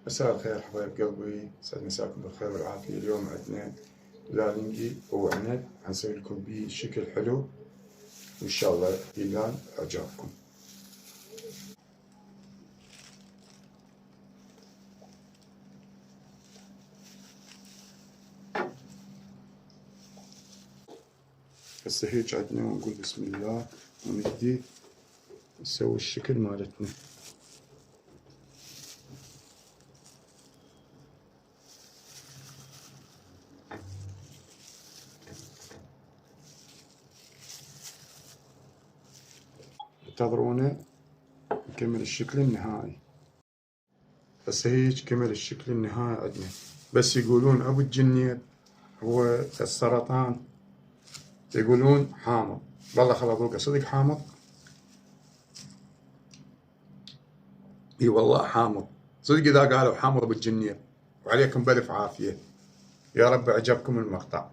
مساء الخير حبايب قلبي، سعد مساكم بالخير والعافية. اليوم عندنا لالنجي وعنب حنسوي لكم بيه شكل حلو وإن شاء الله ينال إعجابكم. هسه هيج عندنا ونقول بسم الله ونبدي نسوي الشكل مالتنا. انتظرونا نكمل الشكل النهائي. هسه هيج كمل الشكل النهائي عندنا، بس يقولون ابو الجنيب هو السرطان، يقولون حامض. والله خل اذوقه صدق حامض؟ اي والله حامض صدق اذا قالوا حامض ابو الجنيب. وعليكم بالف عافيه. يا رب عجبكم المقطع.